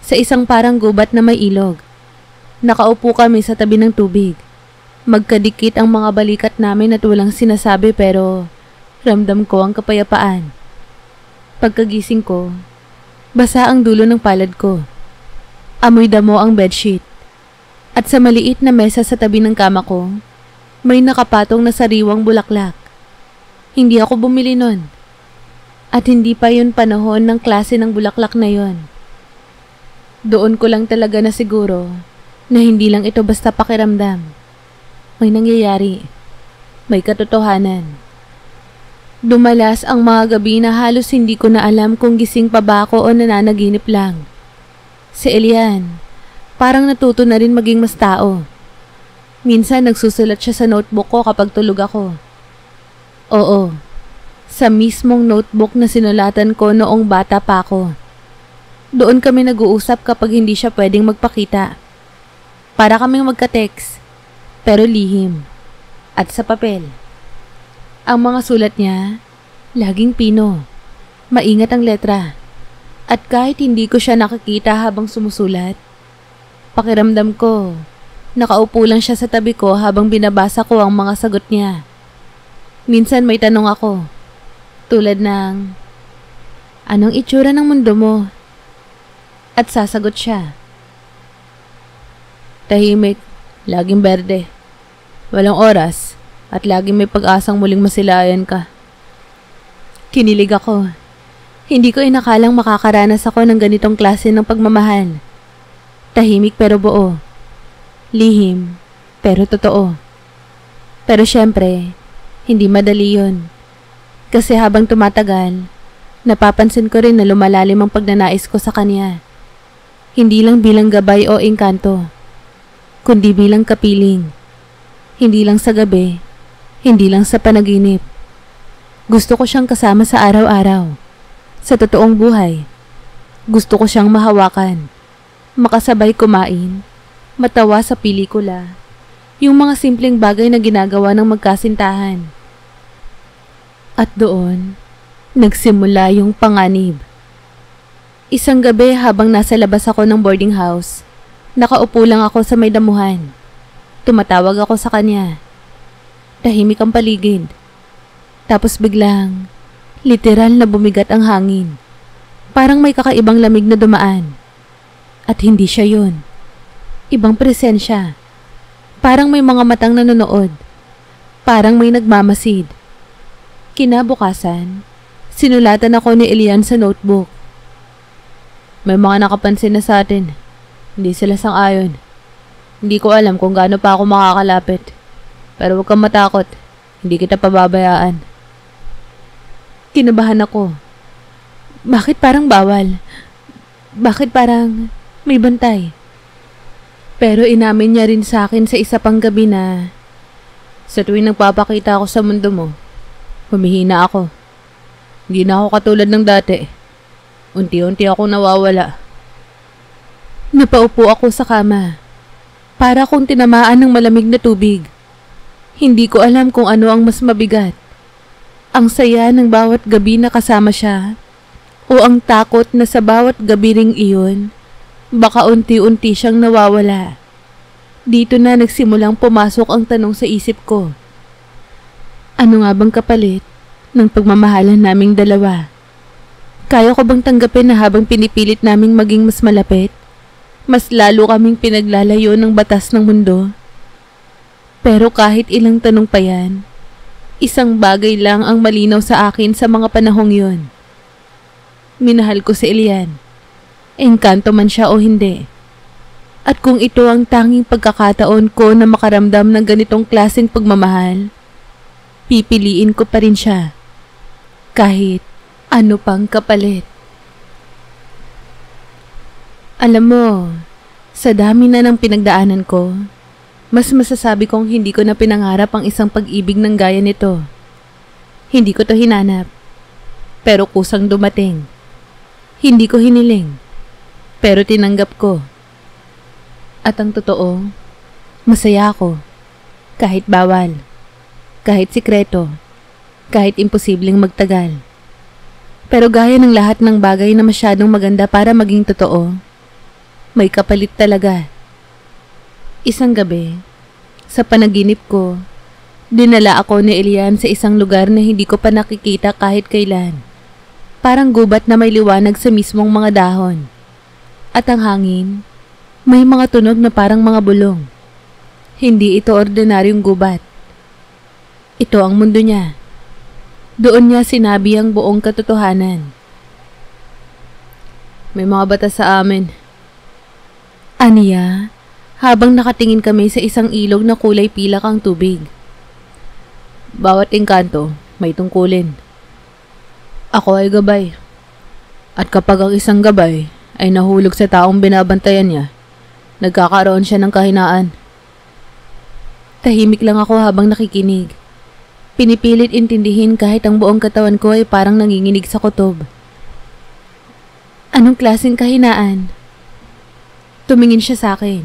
sa isang parang gubat na may ilog. Nakaupo kami sa tabi ng tubig. Magkadikit ang mga balikat namin at walang sinasabi pero ramdam ko ang kapayapaan. Pagkagising ko, basa ang dulo ng palad ko. Amoy damo ang bedsheet. At sa maliit na mesa sa tabi ng kama ko, may nakapatong na sariwang bulaklak. Hindi ako bumili nun. At hindi pa yun panahon ng klase ng bulaklak na yun. Doon ko lang talaga na siguro na hindi lang ito basta pakiramdam. May nangyayari. May katotohanan. Dumalas ang mga gabi na halos hindi ko na alam kung gising pa ba ako o nananaginip lang. Si Elian, parang natuto na rin maging mas tao. Minsan nagsusulat siya sa notebook ko kapag tulog ako. Oo, sa mismong notebook na sinulatan ko noong bata pa ako. Doon kami nag-uusap kapag hindi siya pwedeng magpakita. Para kaming magka-text, pero lihim, at sa papel. Ang mga sulat niya, laging pino, maingat ang letra, at kahit hindi ko siya nakakita habang sumusulat, pakiramdam ko, nakaupo lang siya sa tabi ko habang binabasa ko ang mga sagot niya. Minsan may tanong ako, tulad ng, anong itsura ng mundo mo? At sasagot siya, tahimik, laging berde, walang oras, at laging may pag-asang muling masilayan ka. Kinilig ako. Hindi ko inakalang makakaranas ako ng ganitong klase ng pagmamahal. Tahimik pero buo. Lihim, pero totoo. Pero syempre, Hindi madali yun. Kasi habang tumatagal, napapansin ko rin na lumalalim ang pagnanais ko sa kanya. Hindi lang bilang gabay o engkanto, kundi bilang kapiling. Hindi lang sa gabi, hindi lang sa panaginip. Gusto ko siyang kasama sa araw-araw, sa totoong buhay. Gusto ko siyang mahawakan, makasabay kumain, matawa sa pelikula, yung mga simpleng bagay na ginagawa ng magkasintahan. At doon, nagsimula yung panganib. Isang gabi habang nasa labas ako ng boarding house, nakaupo lang ako sa may damuhan. Tumatawag ako sa kanya. Tahimik ang paligid. Tapos biglang, literal na bumigat ang hangin. Parang may kakaibang lamig na dumaan. At hindi siya yun. Ibang presensya. Parang may mga matang nanonood. Parang may nagmamasid. Kinabukasan, sinulatan ako ni Elian sa notebook. May mga nakapansin na sa atin. Hindi sila sang-ayon. Hindi ko alam kung gaano pa ako makakalapit. Pero huwag kang matakot. Hindi kita pababayaan. Kinabahan ako. Bakit parang bawal? Bakit parang may bantay? Pero inamin niya rin sa akin sa isa pang gabi na sa tuwing nagpapakita ako sa mundo mo, humihina ako. Hindi na ako katulad ng dati. Unti-unti ako nawawala. Napaupo ako sa kama. Para akong tinamaan ng malamig na tubig. Hindi ko alam kung ano ang mas mabigat. Ang saya ng bawat gabi na kasama siya, o ang takot na sa bawat gabi ring iyon, baka unti-unti siyang nawawala. Dito na nagsimulang pumasok ang tanong sa isip ko. Ano nga bang kapalit ng pagmamahalan naming dalawa? Kaya ko bang tanggapin na habang pinipilit naming maging mas malapit, mas lalo kaming pinaglalayo ng batas ng mundo? Pero kahit ilang tanong pa yan, isang bagay lang ang malinaw sa akin sa mga panahong yun. Minahal ko si Elian. Engkanto man siya o hindi. At kung ito ang tanging pagkakataon ko na makaramdam ng ganitong klaseng pagmamahal, pipiliin ko pa rin siya. Kahit ano pang kapalit. Alam mo, sa dami na ng pinagdaanan ko, mas masasabi kong hindi ko na pinangarap ang isang pag-ibig ng gaya nito. Hindi ko to hinanap, pero kusang dumating. Hindi ko hiniling, pero tinanggap ko. At ang totoo, masaya ako. Kahit bawal, kahit sikreto, kahit imposibleng magtagal. Pero gaya ng lahat ng bagay na masyadong maganda para maging totoo, may kapalit talaga. Isang gabi, sa panaginip ko, dinala ako ni Elian sa isang lugar na hindi ko pa nakikita kahit kailan. Parang gubat na may liwanag sa mismong mga dahon. At ang hangin, may mga tunog na parang mga bulong. Hindi ito ordinaryong gubat. Ito ang mundo niya. Doon niya sinabi ang buong katotohanan. May mga batas sa amin. Aniya, habang nakatingin kami sa isang ilog na kulay pilak ang tubig. Bawat engkanto may tungkulin. Ako ay gabay. At kapag ang isang gabay ay nahulog sa taong binabantayan niya, nagkakaroon siya ng kahinaan. Tahimik lang ako habang nakikinig. Pinipilit intindihin kahit ang buong katawan ko ay parang nanginginig sa kutob. Anong klaseng kahinaan? Tumingin siya sa akin.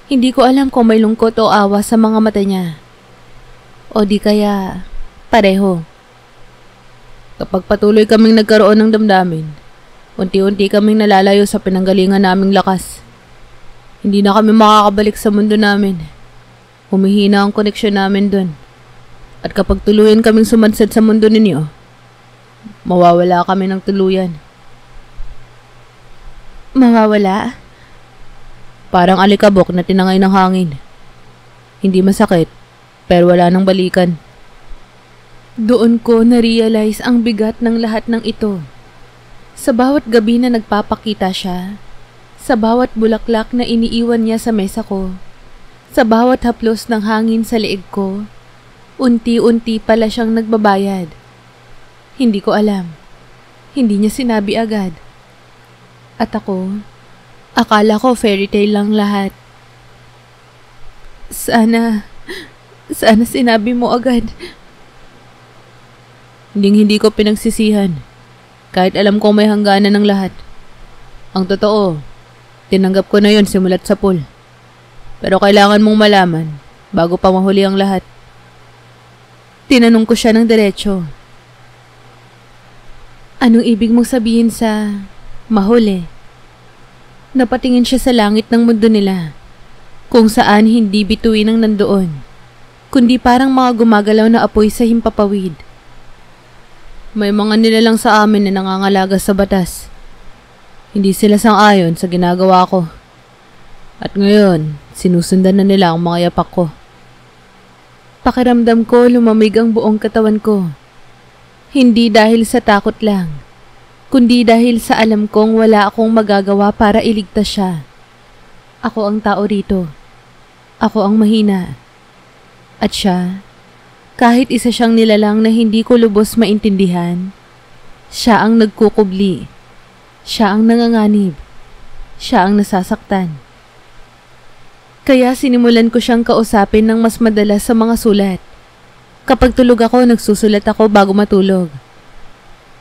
Hindi ko alam kung may lungkot o awa sa mga mata niya. O di kaya, pareho. Kapag patuloy kaming nagkaroon ng damdamin, unti-unti kaming nalalayo sa pinanggalingan naming lakas. Hindi na kami makakabalik sa mundo namin. Humihina ang koneksyon namin dun. At kapag tuluyan kaming sumadsad sa mundo ninyo, mawawala kami ng tuluyan. Mawawala? Parang alikabok na tinangay ng hangin. Hindi masakit, pero wala nang balikan. Doon ko na-realize ang bigat ng lahat ng ito. Sa bawat gabi na nagpapakita siya, sa bawat bulaklak na iniiwan niya sa mesa ko, sa bawat haplos ng hangin sa leeg ko, Unti-unti pala siyang nagbabayad. Hindi ko alam. Hindi niya sinabi agad. At ako, akala ko fairy tale lang lahat. Sana sinabi mo agad. Hindi ko pinagsisihan. Kahit alam kong may hangganan ng lahat. Ang totoo, tinanggap ko na yon simulat sa pool. Pero kailangan mong malaman bago pa mahuli ang lahat. Tinanong ko siya ng diretso. Anong ibig mong sabihin sa mahuli? Napatingin siya sa langit ng mundo nila, kung saan hindi bituin ang nandoon, kundi parang mga gumagalaw na apoy sa himpapawid. May mga nilalang sa amin na nangangalaga sa batas. Hindi sila sang-ayon sa ginagawa ko. At ngayon, sinusundan na nila ang mga yapak ko. Pakiramdam ko lumamig ang buong katawan ko. Hindi dahil sa takot lang, kundi dahil sa alam kong wala akong magagawa para iligtas siya. Ako ang tao rito. Ako ang mahina. At siya, kahit isa siyang nilalang na hindi ko lubos maintindihan, siya ang nagkukubli. Siya ang nanganganib. Siya ang nasasaktan. Kaya sinimulan ko siyang kausapin ng mas madalas sa mga sulat. Kapag tulog ako, nagsusulat ako bago matulog.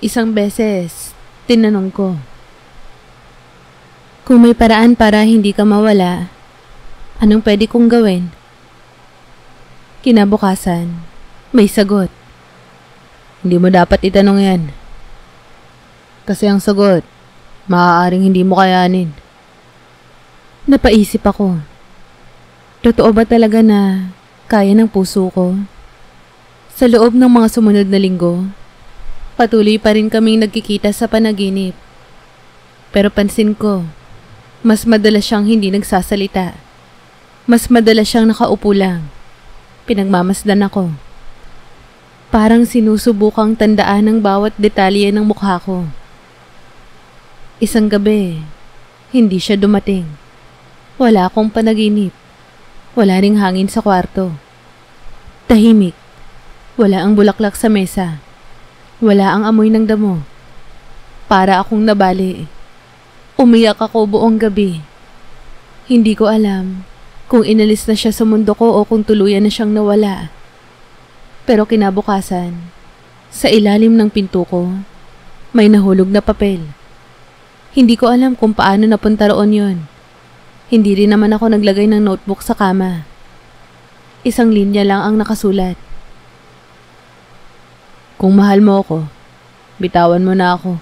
Isang beses, tinanong ko, kung may paraan para hindi ka mawala, anong pwede kong gawin? Kinabukasan, may sagot. Hindi mo dapat itanong yan. Kasi ang sagot, maaaring hindi mo kayanin. Napaisip ako. Totoo ba talaga na kaya ng puso ko? Sa loob ng mga sumunod na linggo, patuloy pa rin kaming nagkikita sa panaginip. Pero pansin ko, mas madalas siyang hindi nagsasalita. Mas madalas siyang nakaupo lang. Pinagmamasdan ako. Parang sinusubukang tandaan ang bawat detalye ng mukha ko. Isang gabi, hindi siya dumating. Wala akong panaginip. Wala ring hangin sa kwarto. Tahimik. Wala ang bulaklak sa mesa. Wala ang amoy ng damo. Para akong nabali. Umiyak ako buong gabi. Hindi ko alam kung inalis na siya sa mundo ko o kung tuluyan na siyang nawala. Pero kinabukasan, sa ilalim ng pinto ko, may nahulog na papel. Hindi ko alam kung paano napunta roon yon. Hindi rin naman ako naglagay ng notebook sa kama. Isang linya lang ang nakasulat. Kung mahal mo ako, bitawan mo na ako.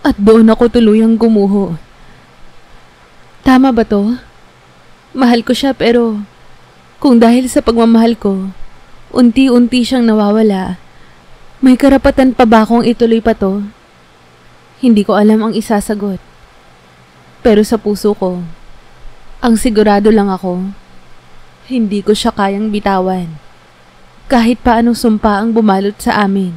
At doon ako tuluyang gumuho. Tama ba to? Mahal ko siya pero kung dahil sa pagmamahal ko, unti-unti siyang nawawala, may karapatan pa ba akong ituloy pa to? Hindi ko alam ang isasagot. Pero sa puso ko, ang sigurado lang ako, hindi ko siya kayang bitawan. Kahit paanong sumpa ang bumalot sa amin.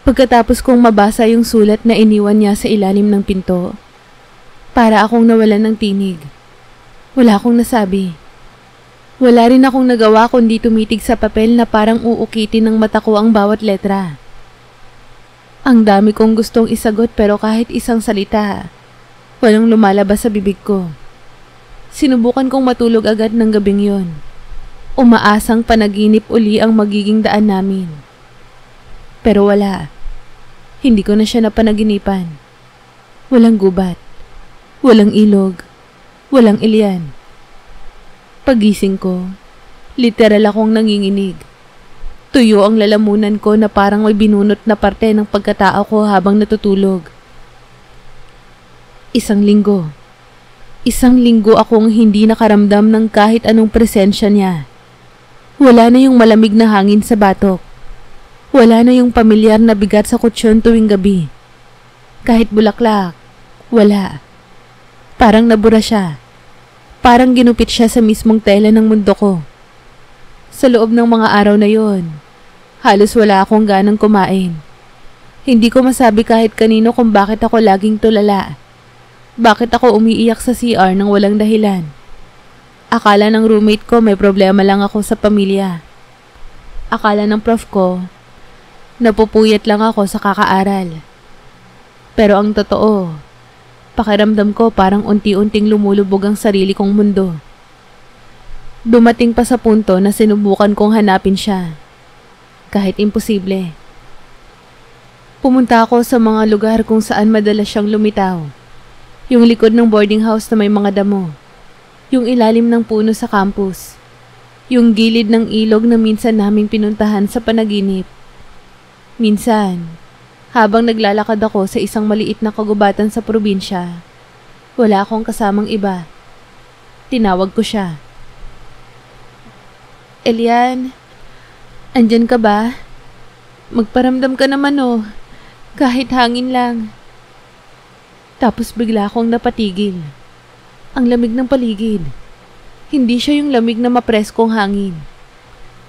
Pagkatapos kong mabasa yung sulat na iniwan niya sa ilalim ng pinto, para akong nawalan ng tinig. Wala akong nasabi. Wala rin akong nagawa kundi tumitig sa papel na parang uukitin ng mata ko ang bawat letra. Ang dami kong gustong isagot pero kahit isang salita, walang lumalabas sa bibig ko. Sinubukan kong matulog agad ng gabing yon. Umaasang panaginip uli ang magiging daan namin. Pero wala. Hindi ko na siya napanaginipan. Walang gubat. Walang ilog. Walang ilian. Pagising ko, literal akong nanginginig. Tuyo ang lalamunan ko na parang may binunot na parte ng pagkatao ko habang natutulog. Isang linggo akong hindi nakaramdam ng kahit anong presensya niya. Wala na yung malamig na hangin sa batok. Wala na yung pamilyar na bigat sa kutsyon tuwing gabi. Kahit bulaklak, wala. Parang nabura siya. Parang ginupit siya sa mismong tela ng mundo ko. Sa loob ng mga araw na yon, halos wala akong ganang kumain. Hindi ko masabi kahit kanino kung bakit ako laging tulala. Bakit ako umiiyak sa CR nang walang dahilan. Akala ng roommate ko may problema lang ako sa pamilya. Akala ng prof ko, napupuyat lang ako sa kakaaral. Pero ang totoo, pakiramdam ko parang unti-unting lumulubog ang sarili kong mundo. Dumating pa sa punto na sinubukan kong hanapin siya, kahit imposible. Pumunta ako sa mga lugar kung saan madalas siyang lumitaw. Yung likod ng boarding house na may mga damo. Yung ilalim ng puno sa campus. Yung gilid ng ilog na minsan naming pinuntahan sa panaginip. Minsan, habang naglalakad ako sa isang maliit na kagubatan sa probinsya, wala akong kasamang iba. Tinawag ko siya. Elian, andyan ka ba? Magparamdam ka naman oh. Kahit hangin lang. Tapos bigla akong napatigil. Ang lamig ng paligid. Hindi siya yung lamig na mapreskong hangin.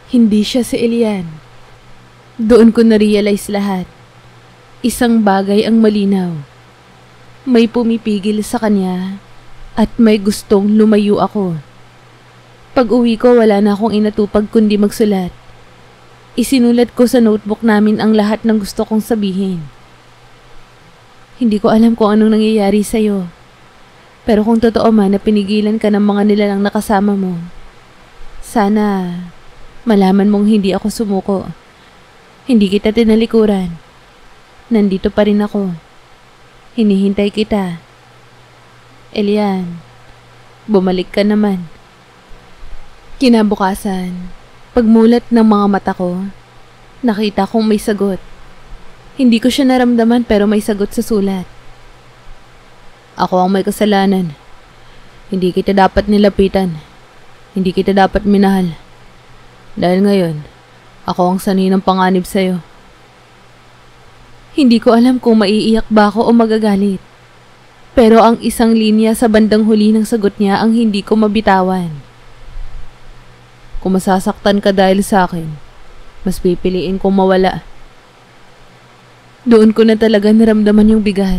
Hindi siya si Elian. Doon ko na-realize lahat. Isang bagay ang malinaw. May pumipigil sa kanya at may gustong lumayo ako. Pag uwi ko wala na akong inatupag kundi magsulat. Isinulat ko sa notebook namin ang lahat ng gusto kong sabihin. Hindi ko alam kung anong nangyayari sa'yo. Pero kung totoo man na pinigilan ka ng mga nilalang nakasama mo, sana malaman mong hindi ako sumuko. Hindi kita tinalikuran. Nandito pa rin ako. Hinihintay kita. Elian, bumalik ka naman. Kinabukasan, pagmulat ng mga mata ko, nakita kong may sagot. Hindi ko siya naramdaman pero may sagot sa sulat. Ako ang may kasalanan. Hindi kita dapat nilapitan. Hindi kita dapat minahal. Dahil ngayon, ako ang sanay ng panganib sa'yo. Hindi ko alam kung maiiyak ba ako o magagalit. Pero ang isang linya sa bandang huli ng sagot niya ang hindi ko mabitawan. Kung masasaktan ka dahil sa akin, mas pipiliin kong mawala. Doon ko na talaga naramdaman yung bigat.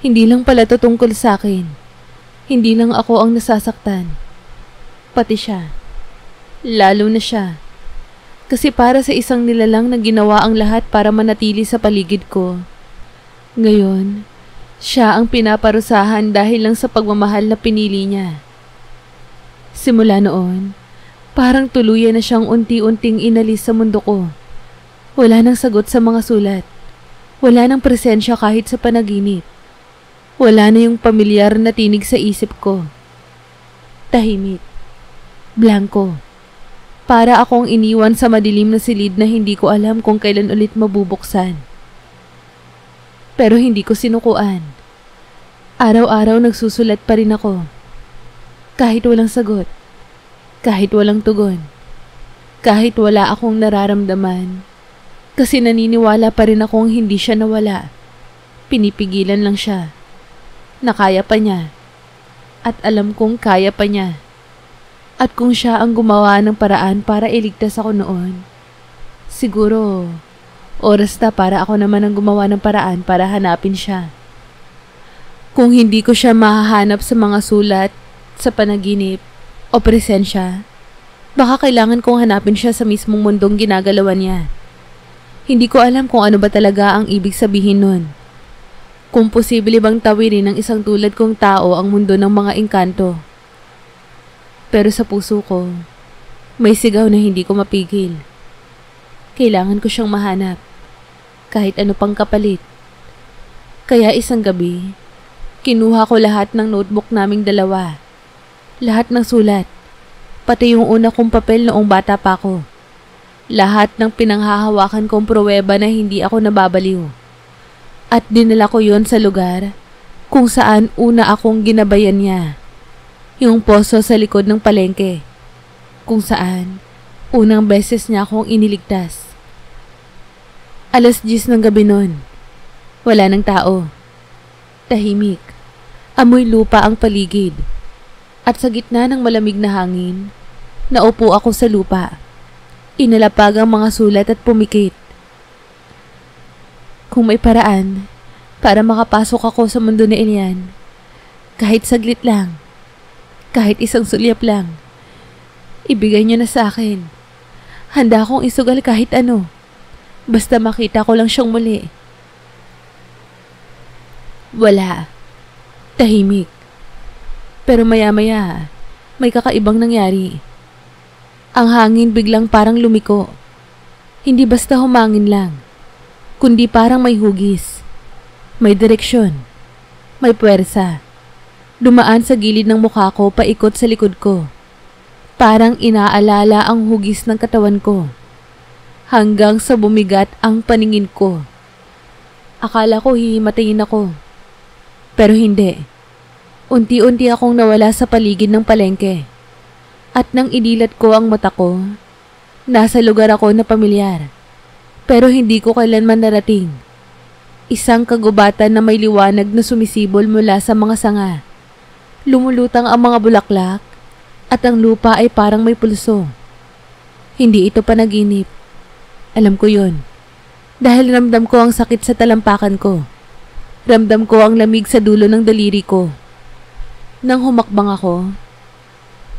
Hindi lang pala to tungkol sa akin. Hindi lang ako ang nasasaktan. Pati siya. Lalo na siya. Kasi para sa isang nilalang na ginawa ang lahat para manatili sa paligid ko. Ngayon, siya ang pinaparusahan dahil lang sa pagmamahal na pinili niya. Simula noon, parang tuluyan na siyang unti-unting inalis sa mundo ko. Wala nang sagot sa mga sulat. Wala nang presensya kahit sa panaginip. Wala na yung pamilyar na tinig sa isip ko. Tahimik. Blanko. Para akong iniwan sa madilim na silid na hindi ko alam kung kailan ulit mabubuksan. Pero hindi ko sinukuan. Araw-araw nagsusulat pa rin ako. Kahit walang sagot. Kahit walang tugon. Kahit wala akong nararamdaman. Kasi naniniwala pa rin akong hindi siya nawala. Pinipigilan lang siya. Na kaya pa niya. At alam kong kaya pa niya. At kung siya ang gumawa ng paraan para iligtas ako noon, siguro, oras na para ako naman ang gumawa ng paraan para hanapin siya. Kung hindi ko siya mahahanap sa mga sulat, sa panaginip, o presensya, baka kailangan kong hanapin siya sa mismong mundong ginagalawan niya. Hindi ko alam kung ano ba talaga ang ibig sabihin nun. Kung posible bang tawirin ng isang tulad kong tao ang mundo ng mga engkanto. Pero sa puso ko, may sigaw na hindi ko mapigil. Kailangan ko siyang mahanap, kahit ano pang kapalit. Kaya isang gabi, kinuha ko lahat ng notebook naming dalawa. Lahat ng sulat, pati yung una kong papel noong bata pa ako. Lahat ng pinanghahawakan kong pruweba na hindi ako nababaliw. At dinala ko yon sa lugar kung saan una akong ginabayan niya. Yung poso sa likod ng palengke, kung saan unang beses niya akong iniligtas. 10:00 ng gabi nun. Wala ng tao. Tahimik. Amoy lupa ang paligid. At sa gitna ng malamig na hangin, naupo ako sa lupa. Inalapag ang mga sulat at pumikit. Kung may paraan para makapasok ako sa mundo ni Elian, kahit saglit lang, Kahit isang sulyap lang. Ibigay niyo na sa akin. Handa akong isugal kahit ano. Basta makita ko lang siyang muli. Wala. Tahimik. Pero maya-maya, may kakaibang nangyari. Ang hangin biglang parang lumiko. Hindi basta humangin lang, kundi parang may hugis. May direksyon. May puwersa. Dumaan sa gilid ng mukha ko paikot sa likod ko. Parang inaalala ang hugis ng katawan ko. Hanggang sa bumigat ang paningin ko. Akala ko hihimatayin ako. Pero hindi. Unti-unti akong nawala sa paligid ng palengke. At nang idilat ko ang mata ko, nasa lugar ako na pamilyar. Pero hindi ko kailanman narating. Isang kagubatan na may liwanag na sumisibol mula sa mga sanga. Lumulutang ang mga bulaklak at ang lupa ay parang may pulso. Hindi ito panaginip. Alam ko yun. Dahil ramdam ko ang sakit sa talampakan ko. Ramdam ko ang lamig sa dulo ng daliri ko. Nang humakbang ako,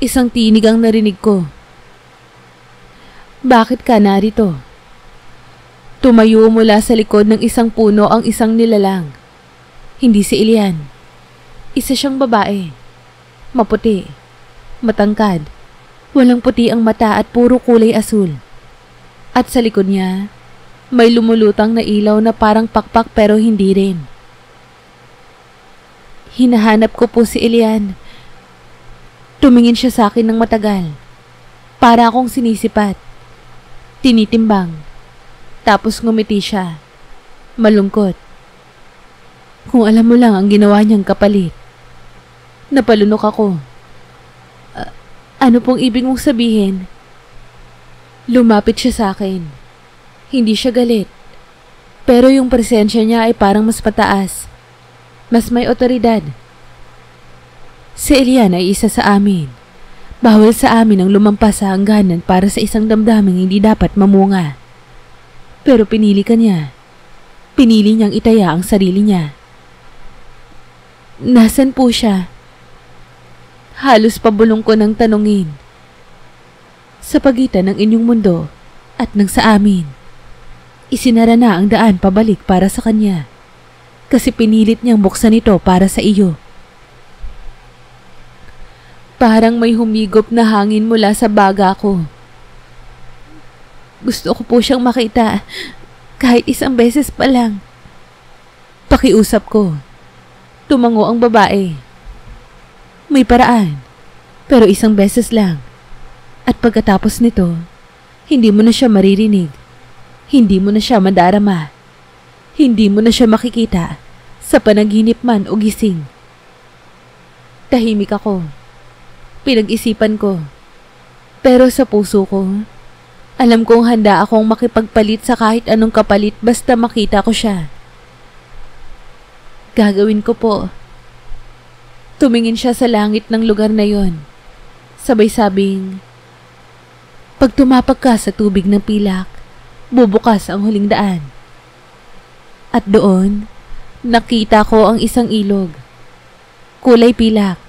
isang tinig ang narinig ko. Bakit ka narito? Tumayo mula sa likod ng isang puno ang isang nilalang. Hindi si Elian. Isa siyang babae. Maputi. Matangkad. Walang puti ang mata at puro kulay asul. At sa likod niya, may lumulutang na ilaw na parang pakpak pero hindi rin. Hinahanap ko po si Elian. Tumingin siya sa akin ng matagal. Para akong sinisipat. Tinitimbang. Tapos ngumiti siya. Malungkot. Kung alam mo lang ang ginawa niyang kapalit. Napalunok ako. Ano pong ibig mong sabihin? Lumapit siya sa akin. Hindi siya galit. Pero yung presensya niya ay parang mas pataas. Mas may otoridad. Si Elian ay isa sa amin. Bawal sa amin ang lumampas sa hangganan para sa isang damdaming hindi dapat mamunga. Pero pinili ka niya. Pinili niyang itaya ang sarili niya. Nasaan po siya? Halos pabulong ko ng tanungin. Sa pagitan ng inyong mundo at ng sa amin. Isinara na ang daan pabalik para sa kanya. Kasi pinilit niyang buksan ito para sa iyo. Parang may humigop na hangin mula sa baga ko. Gusto ko po siyang makita. Kahit isang beses pa lang. Pakiusap ko. Tumango ang babae. May paraan. Pero isang beses lang. At pagkatapos nito, hindi mo na siya maririnig. Hindi mo na siya madarama. Hindi mo na siya makikita sa panaginip man o gising. Tahimik ako. Pinag-isipan ko. Pero sa puso ko, alam kong handa akong makipagpalit sa kahit anong kapalit basta makita ko siya. Gagawin ko po. Tumingin siya sa langit ng lugar na yon. Sabay sabing, pag tumapak ka sa tubig ng pilak, bubukas ang huling daan. At doon, nakita ko ang isang ilog. Kulay pilak.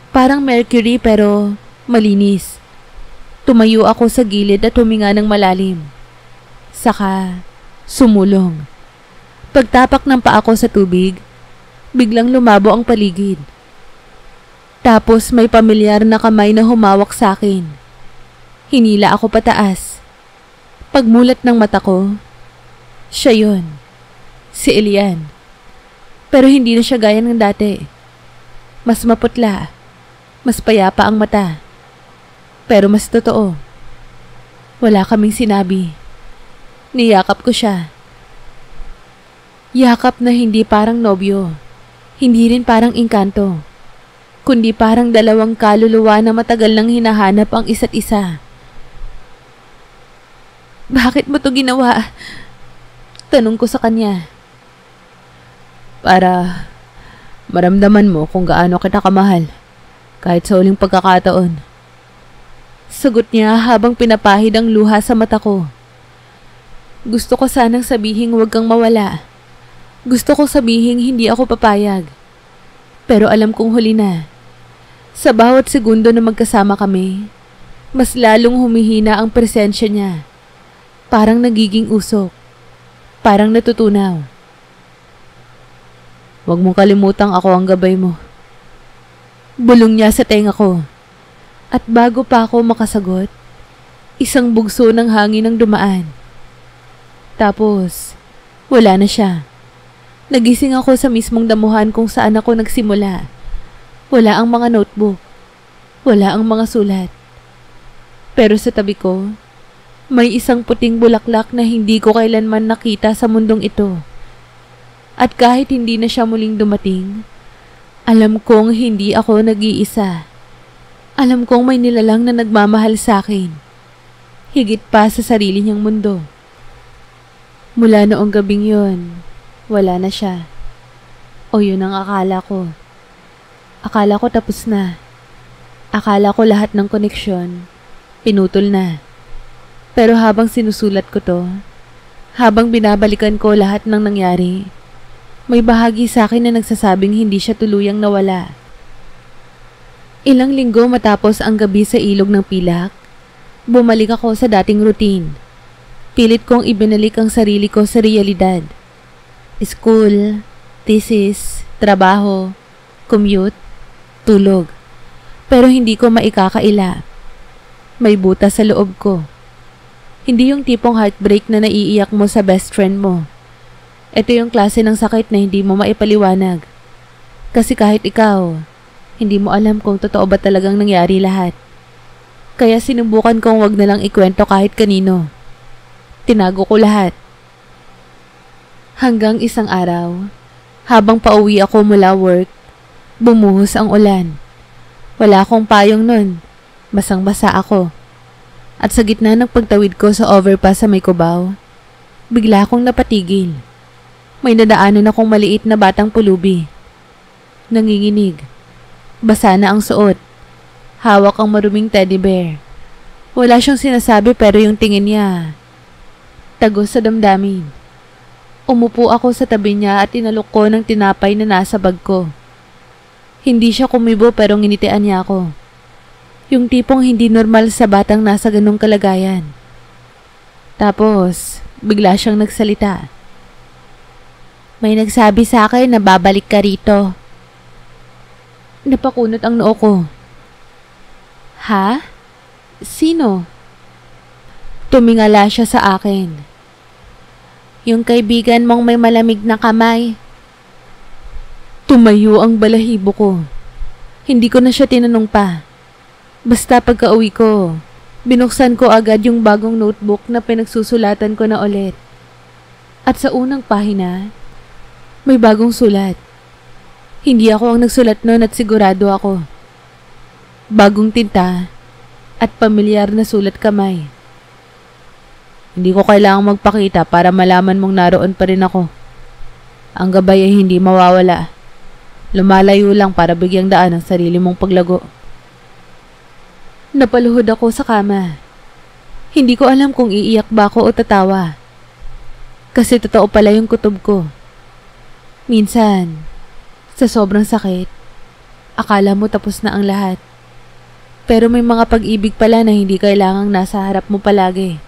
Parang mercury pero malinis. Tumayo ako sa gilid at huminga ng malalim. Saka, sumulong. Pagtapak ng paa ko sa tubig, biglang lumabo ang paligid. Tapos may pamilyar na kamay na humawak sa akin. Hinila ako pataas. Pagmulat ng mata ko, siya yun. Si Elian. Pero hindi na siya gaya ng dati. Mas maputla. Mas payapa ang mata. Pero mas totoo. Wala kaming sinabi. Niyakap ko siya. Yakap na hindi parang nobyo. Hindi rin parang engkanto. Kundi parang dalawang kaluluwa na matagal nang hinahanap ang isa't isa. Bakit mo to ginawa? Tanong ko sa kanya. Para maramdaman mo kung gaano kita kamahal. Kahit sa uling pagkakataon. Sagot niya habang pinapahid ang luha sa mata ko. Gusto ko sanang sabihing huwag kang mawala. Gusto ko sabihing hindi ako papayag. Pero alam kong huli na. Sa bawat segundo na magkasama kami, mas lalong humihina ang presensya niya. Parang nagiging usok. Parang natutunaw. Huwag mong kalimutang ako ang gabay mo. Bulong niya sa tenga ko. At bago pa ako makasagot, isang bugso ng hangin ang dumaan. Tapos, wala na siya. Nagising ako sa mismong damuhan kung saan ako nagsimula. Wala ang mga notebook. Wala ang mga sulat. Pero sa tabi ko, may isang puting bulaklak na hindi ko kailanman nakita sa mundong ito. At kahit hindi na siya muling dumating, alam kong hindi ako nag-iisa. Alam kong may nilalang na nagmamahal sa akin. Higit pa sa sarili niyang mundo. Mula noong gabing yon, wala na siya. O yun ang akala ko. Akala ko tapos na. Akala ko lahat ng koneksyon pinutol na. Pero habang sinusulat ko to, habang binabalikan ko lahat ng nangyari, may bahagi sa akin na nagsasabing hindi siya tuluyang nawala. Ilang linggo matapos ang gabi sa ilog ng pilak, bumalik ako sa dating routine. Pilit kong ibinalik ang sarili ko sa realidad. School, thesis, trabaho, commute, tulog. Pero hindi ko maikakaila. May butas sa loob ko. Hindi yung tipong heartbreak na naiiyak mo sa best friend mo. Ito yung klase ng sakit na hindi mo maipaliwanag. Kasi kahit ikaw, hindi mo alam kung totoo ba talagang nangyari lahat. Kaya sinubukan kong wag na lang ikwento kahit kanino. Tinago ko lahat. Hanggang isang araw, habang pauwi ako mula work, bumuhos ang ulan. Wala akong payong nun. Basang-basa ako. At sa gitna ng pagtawid ko sa overpass sa may Cubao, bigla akong napatigil. May nadaanan akong maliit na batang pulubi. Nanginginig. Basa na ang suot. Hawak ang maruming teddy bear. Wala siyang sinasabi pero yung tingin niya, tagos sa damdamin. Umupo ako sa tabi niya at tinalok ko ng tinapay na nasa bag ko. Hindi siya kumibo pero nginitian niya ako. Yung tipong hindi normal sa batang nasa ganung kalagayan. Tapos, bigla siyang nagsalita. May nagsabi sa akin na babalik ka rito. Napakunot ang noo ko. Ha? Sino? Tumingala siya sa akin. Yung kaibigan mong may malamig na kamay. Tumayo ang balahibo ko. Hindi ko na siya tinanong pa. Basta pagka-uwi ko, binuksan ko agad yung bagong notebook na pinagsusulatan ko na ulit. At sa unang pahina, may bagong sulat. Hindi ako ang nagsulat nun at sigurado ako. Bagong tinta at pamilyar na sulat kamay. Hindi ko kailangang magpakita para malaman mong naroon pa rin ako. Ang gabay ay hindi mawawala. Lumalayo lang para bigyang daan ang sarili mong paglago. Napaluhod ako sa kama. Hindi ko alam kung iiyak ba ako o tatawa. Kasi totoo pala yung kutob ko. Minsan, sa sobrang sakit, akala mo tapos na ang lahat. Pero may mga pag-ibig pala na hindi kailangang nasa harap mo palagi.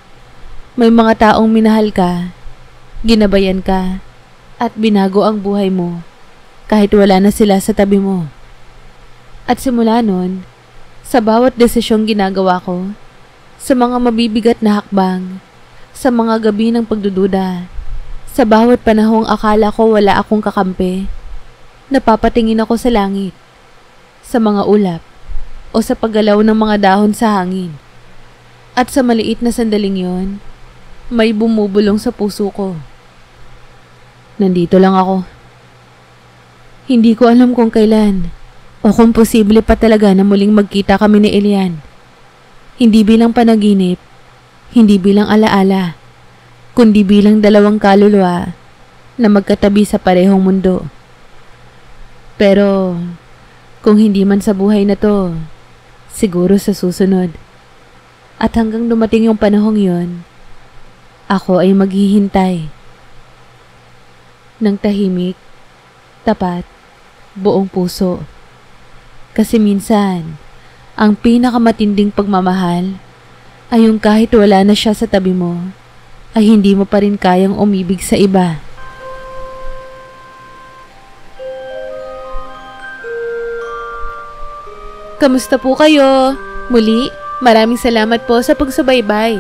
May mga taong minahal ka, ginabayan ka, at binago ang buhay mo kahit wala na sila sa tabi mo. At simula nun, sa bawat desisyong ginagawa ko, sa mga mabibigat na hakbang, sa mga gabi ng pagdududa, sa bawat panahong akala ko wala akong kakampi, napapatingin ako sa langit, sa mga ulap, o sa paggalaw ng mga dahon sa hangin. At sa maliit na sandaling yon, may bumubulong sa puso ko. Nandito lang ako. Hindi ko alam kung kailan, o kung posible pa talaga na muling magkita kami ni Elian. Hindi bilang panaginip, hindi bilang alaala, kundi bilang dalawang kaluluwa na magkatabi sa parehong mundo. Pero, kung hindi man sa buhay na to, siguro sa susunod. At hanggang dumating yung panahong yon, ako ay maghihintay. Nang tahimik, tapat, buong puso. Kasi minsan, ang pinakamatinding pagmamahal ay yung kahit wala na siya sa tabi mo, ay hindi mo pa rin kayang umibig sa iba. Kamusta po kayo? Muli, maraming salamat po sa pagsubaybay.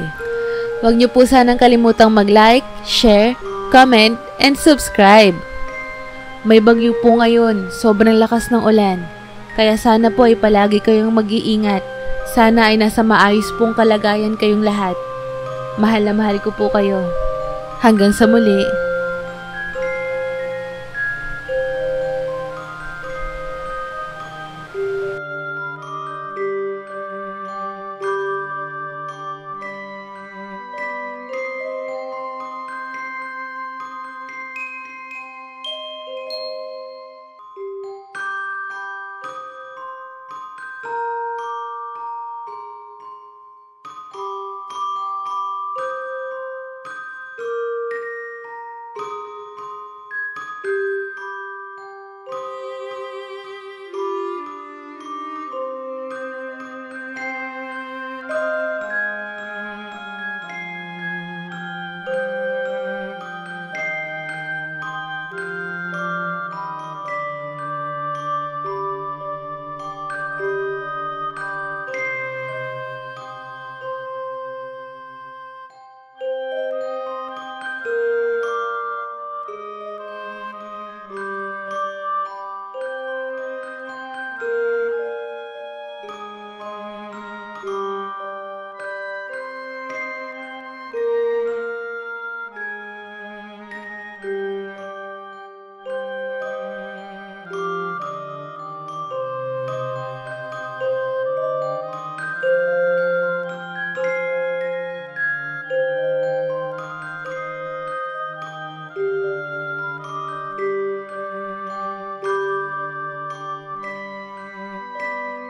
Huwag niyo po sanang kalimutang mag-like, share, comment, and subscribe. May bagyo po ngayon, sobrang lakas ng ulan. Kaya sana po ay palagi kayong mag-iingat. Sana ay nasa maayos pong kalagayan kayong lahat. Mahal na mahal ko po kayo. Hanggang sa muli.